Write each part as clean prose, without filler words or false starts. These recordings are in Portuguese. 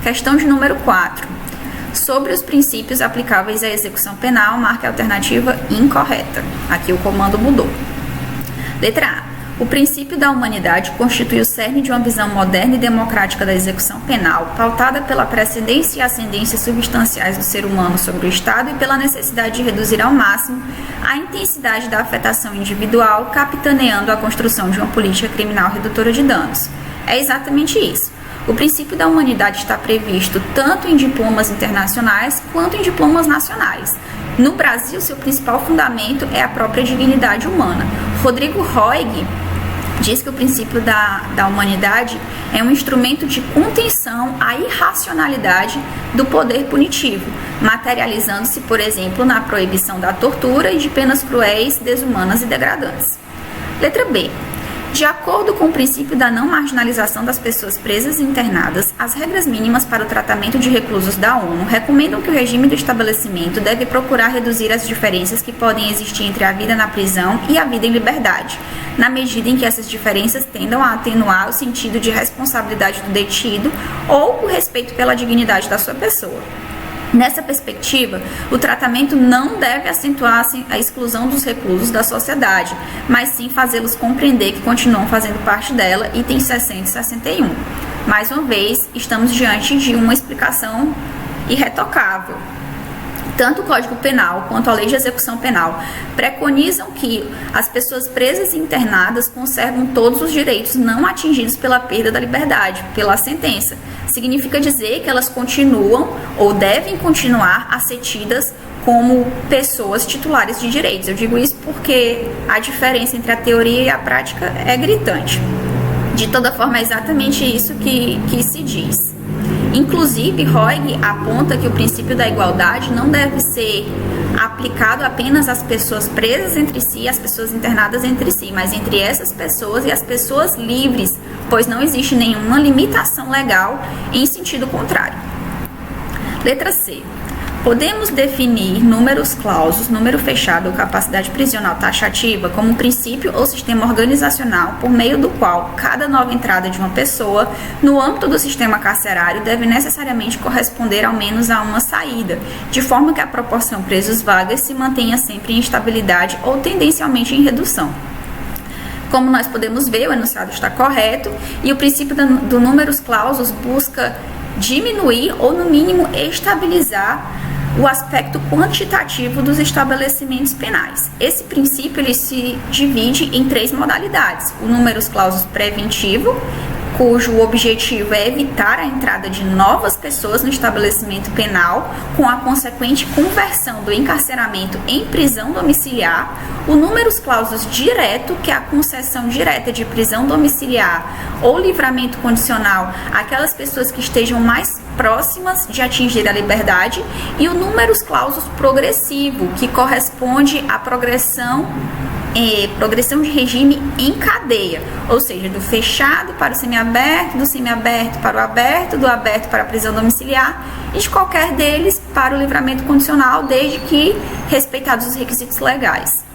Questão de número 4. Sobre os princípios aplicáveis à execução penal, marque a alternativa incorreta. Aqui o comando mudou. Letra A. O princípio da humanidade constitui o cerne de uma visão moderna e democrática da execução penal, pautada pela precedência e ascendência substanciais do ser humano sobre o Estado e pela necessidade de reduzir ao máximo a intensidade da afetação individual, capitaneando a construção de uma política criminal redutora de danos. É exatamente isso. O princípio da humanidade está previsto tanto em diplomas internacionais quanto em diplomas nacionais. No Brasil, seu principal fundamento é a própria dignidade humana. Rodrigo Roig diz que o princípio da humanidade é um instrumento de contenção à irracionalidade do poder punitivo, materializando-se, por exemplo, na proibição da tortura e de penas cruéis, desumanas e degradantes. Letra B. De acordo com o princípio da não marginalização das pessoas presas e internadas, as regras mínimas para o tratamento de reclusos da ONU recomendam que o regime do estabelecimento deve procurar reduzir as diferenças que podem existir entre a vida na prisão e a vida em liberdade, na medida em que essas diferenças tendam a atenuar o sentido de responsabilidade do detido ou o respeito pela dignidade da sua pessoa. Nessa perspectiva, o tratamento não deve acentuar a exclusão dos reclusos da sociedade, mas sim fazê-los compreender que continuam fazendo parte dela, itens 60 e 61. Mais uma vez, estamos diante de uma explicação irretocável. Tanto o Código Penal quanto a Lei de Execução Penal preconizam que as pessoas presas e internadas conservam todos os direitos não atingidos pela perda da liberdade, pela sentença. Significa dizer que elas continuam ou devem continuar a ser tidas como pessoas titulares de direitos. Eu digo isso porque a diferença entre a teoria e a prática é gritante. De toda forma, é exatamente isso que se diz. Inclusive, Roig aponta que o princípio da igualdade não deve ser aplicado apenas às pessoas presas entre si e às pessoas internadas entre si, mas entre essas pessoas e as pessoas livres, pois não existe nenhuma limitação legal em sentido contrário. Letra C. Podemos definir números clausos, número fechado ou capacidade prisional taxativa como um princípio ou sistema organizacional por meio do qual cada nova entrada de uma pessoa no âmbito do sistema carcerário deve necessariamente corresponder ao menos a uma saída, de forma que a proporção presos vagas se mantenha sempre em estabilidade ou tendencialmente em redução. Como nós podemos ver, o enunciado está correto e o princípio do números clausos busca diminuir ou, no mínimo, estabilizar o aspecto quantitativo dos estabelecimentos penais. Esse princípio ele se divide em 3 modalidades. O números clausus preventivo, cujo objetivo é evitar a entrada de novas pessoas no estabelecimento penal, com a consequente conversão do encarceramento em prisão domiciliar. O números clausus direto, que é a concessão direta de prisão domiciliar ou livramento condicional àquelas pessoas que estejam mais próximas de atingir a liberdade, e o números clausus progressivo, que corresponde à progressão de regime em cadeia, ou seja, do fechado para o semiaberto, do semiaberto para o aberto, do aberto para a prisão domiciliar e de qualquer deles para o livramento condicional, desde que respeitados os requisitos legais.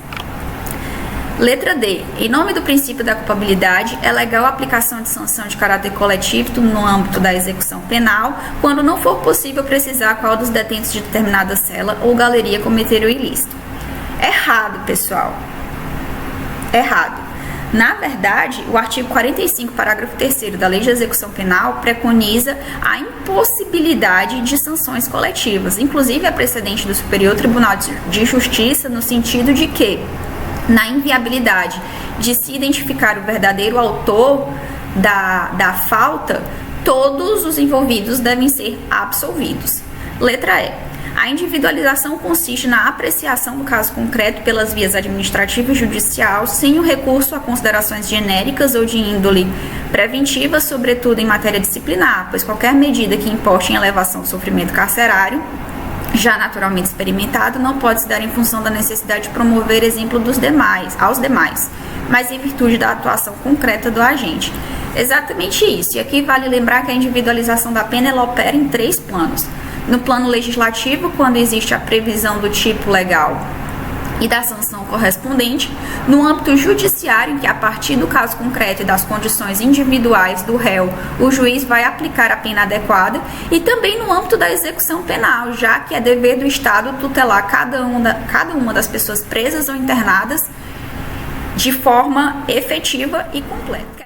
Letra D. Em nome do princípio da culpabilidade, é legal a aplicação de sanção de caráter coletivo no âmbito da execução penal, quando não for possível precisar qual dos detentos de determinada cela ou galeria cometeram o ilícito. Errado, pessoal. Errado. Na verdade, o artigo 45, parágrafo 3º da Lei de Execução Penal preconiza a impossibilidade de sanções coletivas. Inclusive, é precedente do Superior Tribunal de Justiça no sentido de que, na inviabilidade de se identificar o verdadeiro autor da falta, todos os envolvidos devem ser absolvidos. Letra E. A individualização consiste na apreciação do caso concreto pelas vias administrativa e judicial, sem o recurso a considerações genéricas ou de índole preventiva, sobretudo em matéria disciplinar, pois qualquer medida que importe em elevação do sofrimento carcerário, já naturalmente experimentado, não pode se dar em função da necessidade de promover exemplo aos demais, mas em virtude da atuação concreta do agente. Exatamente isso. E aqui vale lembrar que a individualização da pena ela opera em 3 planos. No plano legislativo, quando existe a previsão do tipo legal e da sanção correspondente, no âmbito judiciário, em que a partir do caso concreto e das condições individuais do réu, o juiz vai aplicar a pena adequada, e também no âmbito da execução penal, já que é dever do Estado tutelar cada uma das pessoas presas ou internadas de forma efetiva e completa.